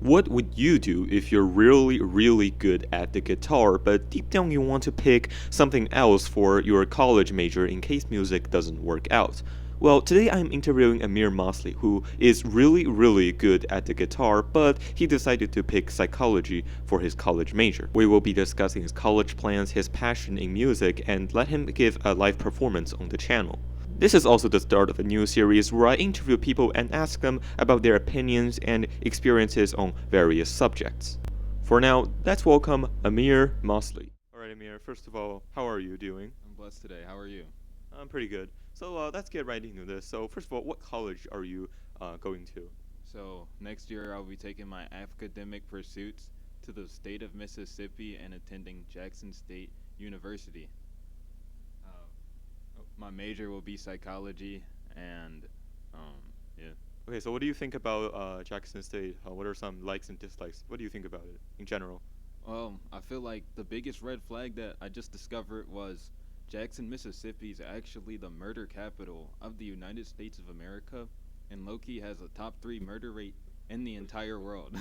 What would you do if you're really, really good at the guitar, but deep down you want to pick something else for your college major in case music doesn't work out? Well, today I'm interviewing Amir Mosley, who is really, really good at the guitar, but he decided to pick psychology for his college major. We will be discussing his college plans, his passion in music, and let him give a live performance on the channel. This is also the start of a new series where I interview people and ask them about their opinions and experiences on various subjects. For now, let's welcome Amir Mosley. Alright, Amir, first of all, how are you doing? I'm blessed today. How are you? I'm pretty good. So let's get right into this. So, first of all, what college are you going to? So, next year I'll be taking my academic pursuits to the state of Mississippi and attending Jackson State University. My major will be psychology, and yeah. Okay, so what do you think about Jackson State? What are some likes and dislikes? What do you think about it in general? Well, I feel like the biggest red flag that I just discovered was Jackson, Mississippi is actually the murder capital of the United States of America, and Loki has a top 3 murder rate in the entire world.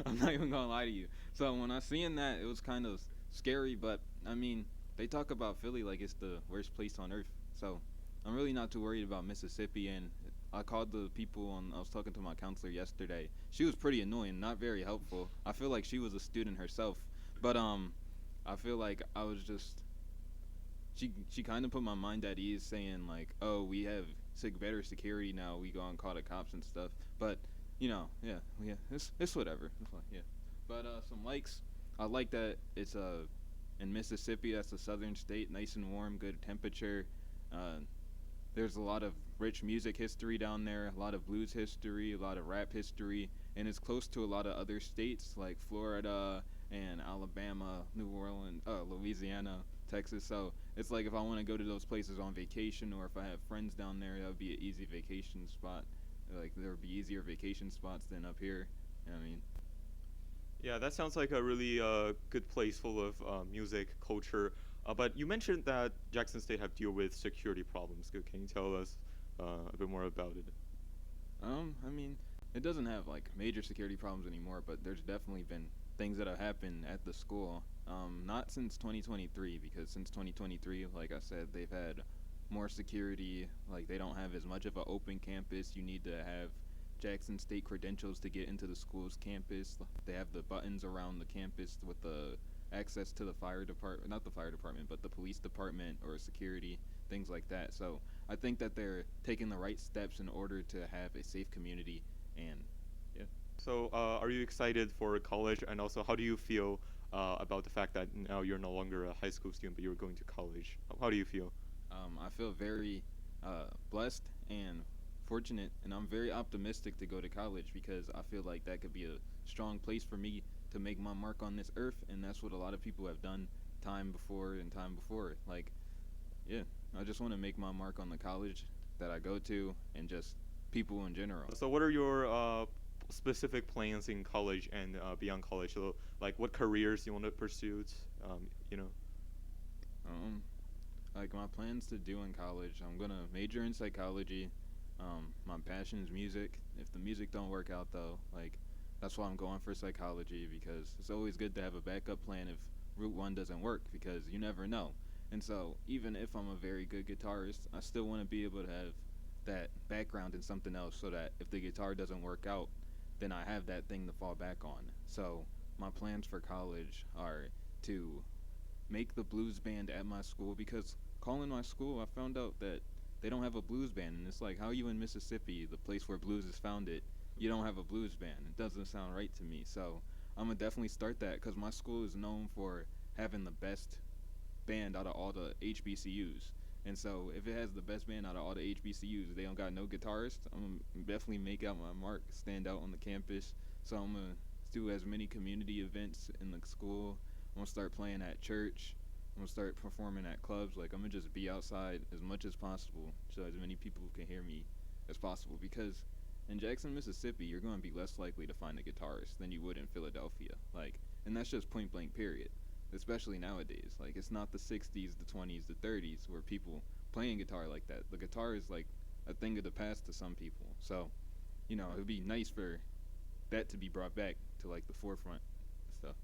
I'm not even gonna lie to you. So when I seen that, it was kind of scary, but I mean, they talk about Philly like it's the worst place on earth. So I'm really not too worried about Mississippi, and I called the people on. I was talking to my counselor yesterday. She was pretty annoying, not very helpful. I feel like she was a student herself, but I feel like I was just. She kind of put my mind at ease, saying like, "Oh, we have better security now. We go and call the cops and stuff." But yeah, it's whatever. It's fine, yeah, but some likes. I like that it's in Mississippi. That's a southern state, nice and warm, good temperature. Uh, there's a lot of rich music history down there, a lot of blues history, a lot of rap history, and it's close to a lot of other states like Florida and Alabama, New Orleans, Louisiana, Texas. So it's like if I want to go to those places on vacation, or if I have friends down there, that would be an easy vacation spot. Like there would be easier vacation spots than up here. You know what I mean? Yeah, that sounds like a really good place full of music, culture. But you mentioned that Jackson State have deal with security problems. Can you tell us a bit more about it? I mean, it doesn't have like major security problems anymore, but there's definitely been things that have happened at the school. Not since 2023, because since 2023, like I said, they've had more security. Like they don't have as much of an open campus. You need to have Jackson State credentials to get into the school's campus. They have the buttons around the campus with the access to the fire department, not the fire department, but the police department or security, things like that. So I think that they're taking the right steps in order to have a safe community. And yeah, So, are you excited for college? And also, how do you feel about the fact that now you're no longer a high school student, but you're going to college? How do you feel? I feel very blessed and fortunate, and I'm very optimistic to go to college because I feel like that could be a strong place for me to make my mark on this earth, and that's what a lot of people have done time before and time before. Like, yeah, I just want to make my mark on the college that I go to and just people in general. So, what are your specific plans in college and beyond college? So, like, what careers you want to pursue? You know. Um, like my plans to do in college, I'm gonna major in psychology. My passion is music. If the music don't work out though, like that's why I'm going for psychology because it's always good to have a backup plan if Route One doesn't work because you never know. And so even if I'm a very good guitarist, I still want to be able to have that background in something else so that if the guitar doesn't work out, then I have that thing to fall back on. So my plans for college are to make the blues band at my school because calling my school, I found out that they don't have a blues band, and it's like, how you in Mississippi, the place where blues is founded, you don't have a blues band? It doesn't sound right to me. So I'm gonna definitely start that because my school is known for having the best band out of all the HBCUs. And so if it has the best band out of all the HBCUs, they don't got no guitarist. I'm gonna definitely make out my mark, stand out on the campus. So I'm gonna do as many community events in the school. I'm gonna start playing at church. I'm gonna start performing at clubs. Like I'm gonna just be outside as much as possible, so as many people can hear me as possible. Because in Jackson, Mississippi, you're gonna be less likely to find a guitarist than you would in Philadelphia. Like, and that's just point blank. Period. Especially nowadays, like it's not the '60s, the '20s, the '30s where people playing guitar like that. The guitar is like a thing of the past to some people. So, it would be nice for that to be brought back to like the forefront and stuff.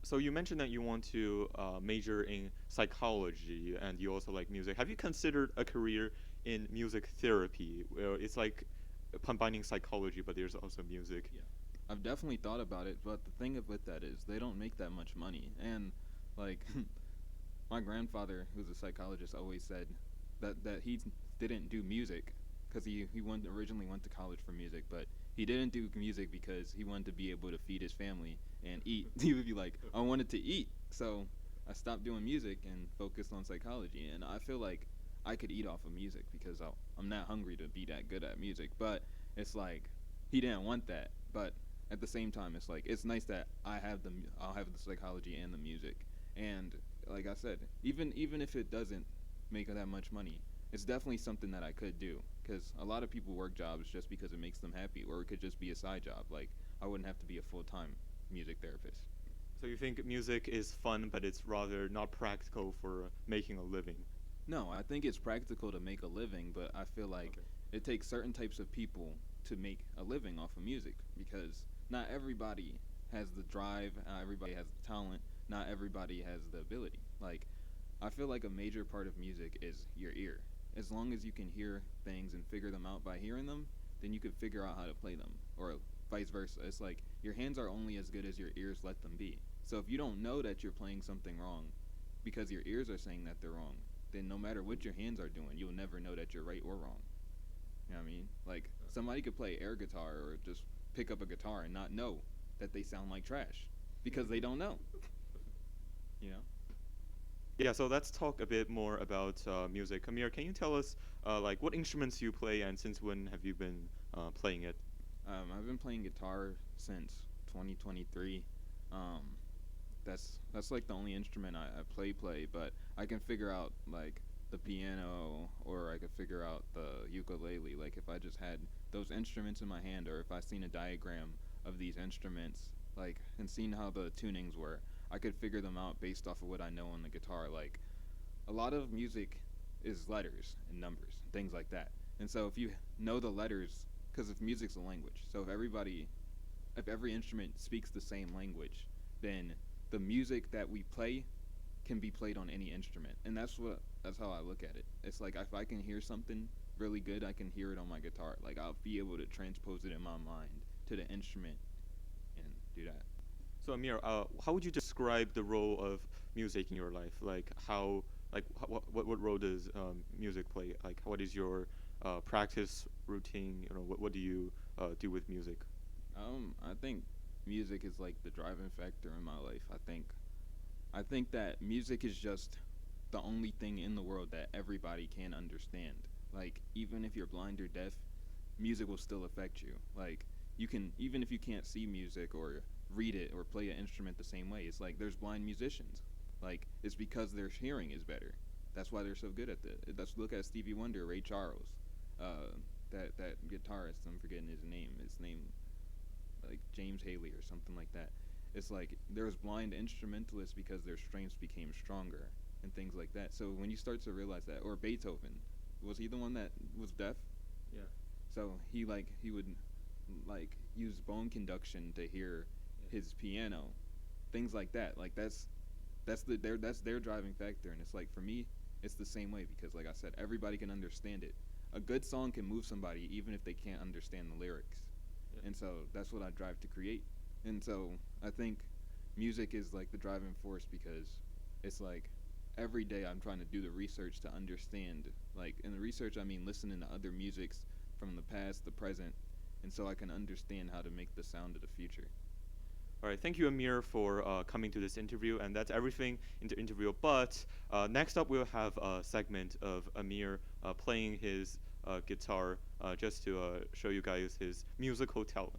So you mentioned that you want to major in psychology and you also like music. Have you considered a career in music therapy? Where it's like combining psychology, but there's also music. Yeah. I've definitely thought about it, but the thing with that is they don't make that much money. And like my grandfather, who's a psychologist, always said that he didn't do music because originally went to college for music, but he didn't do music because he wanted to be able to feed his family and eat. He would be like, I wanted to eat, so I stopped doing music and focused on psychology. And I feel like I could eat off of music because I'm not hungry to be that good at music. But it's like he didn't want that. But at the same time, it's like it's nice that I'll have the psychology and the music. And like I said, even if it doesn't make that much money, it's definitely something that I could do because a lot of people work jobs just because it makes them happy, or it could just be a side job. Like I wouldn't have to be a full-time music therapist. So you think music is fun, but it's rather not practical for making a living? No, I think it's practical to make a living, but I feel like Okay. it takes certain types of people to make a living off of music because not everybody has the drive, not everybody has the talent, not everybody has the ability. Like I feel like a major part of music is your ear. As long as you can hear things and figure them out by hearing them, then you can figure out how to play them, or vice versa. It's like your hands are only as good as your ears let them be. So if you don't know that you're playing something wrong because your ears are saying that they're wrong, then no matter what your hands are doing, you'll never know that you're right or wrong. You know what I mean? Like somebody could play air guitar or just pick up a guitar and not know that they sound like trash because they don't know. You know? Yeah, so let's talk a bit more about music. Amir, can you tell us like what instruments you play and since when have you been playing it? I've been playing guitar since 2023. Um, that's like the only instrument I play, but I can figure out like the piano or I could figure out the ukulele. Like if I just had those instruments in my hand or if I seen a diagram of these instruments like and seen how the tunings were, I could figure them out based off of what I know on the guitar. Like a lot of music is letters and numbers, things like that. And so if you know the letters, because if music's a language, so if every instrument speaks the same language, then the music that we play can be played on any instrument. And that's how I look at it. It's like if I can hear something really good, I can hear it on my guitar. Like I'll be able to transpose it in my mind to the instrument and do that. So Amir, how would you describe the role of music in your life? Like what role does music play? Like what is your practice routine? You know, what do you do with music? I think music is like the driving factor in my life. I think that music is just the only thing in the world that everybody can understand. Like even if you're blind or deaf, music will still affect you. Like you can even if you can't see music or read it or play an instrument the same way. It's like there's blind musicians. Like it's because their hearing is better. That's why they're so good at it. Let's look at Stevie Wonder, Ray Charles, that guitarist. I'm forgetting his name. His name like James Haley or something like that. It's like there's blind instrumentalists because their strengths became stronger and things like that. So when you start to realize that, or Beethoven, was he the one that was deaf? Yeah. So he would like use bone conduction to hear his piano, things like that. Like that's their driving factor. And it's like for me, it's the same way because like I said, everybody can understand it. A good song can move somebody even if they can't understand the lyrics. And so that's what I drive to create. And so I think music is like the driving force because it's like every day I'm trying to do the research to understand. Like in the research, I mean listening to other musics from the past, the present, and so I can understand how to make the sound of the future. All right, thank you, Amir, for coming to this interview, and that's everything in the interview. But next up, we'll have a segment of Amir playing his guitar just to show you guys his musical talent.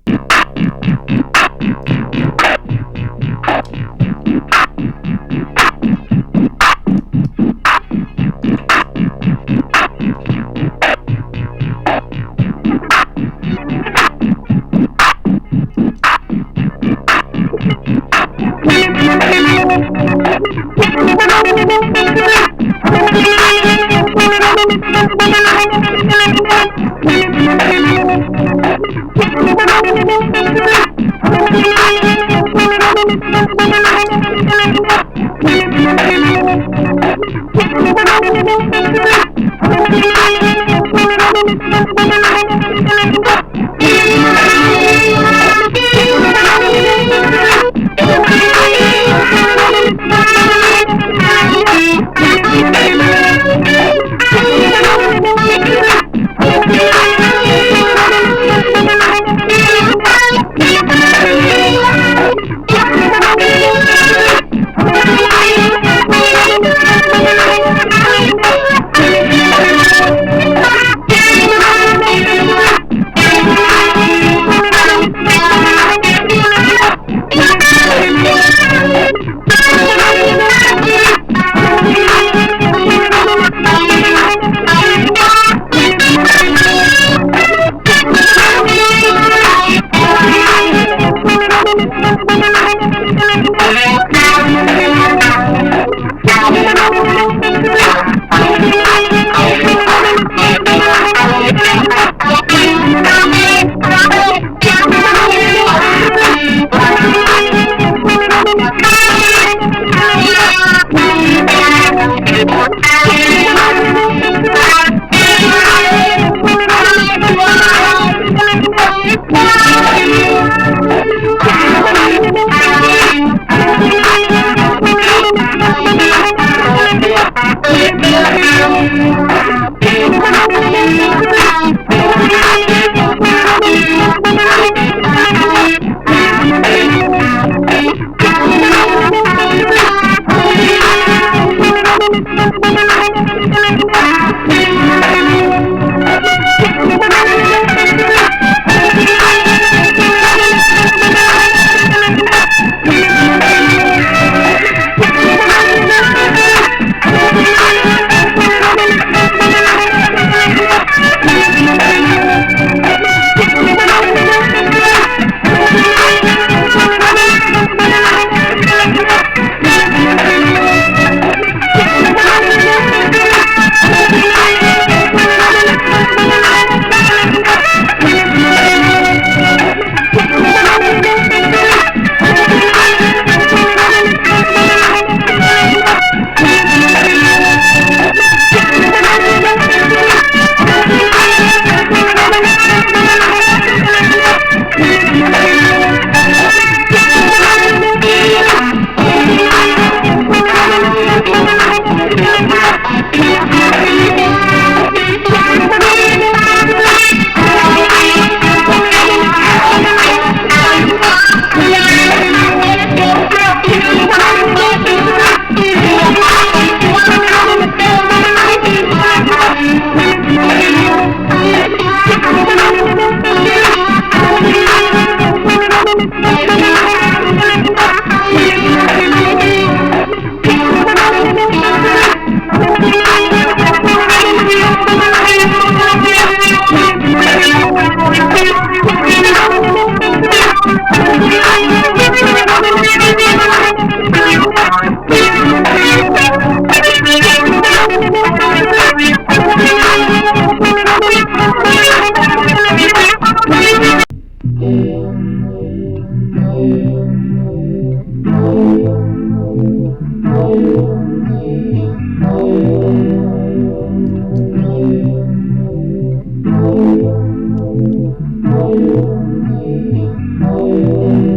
Bye.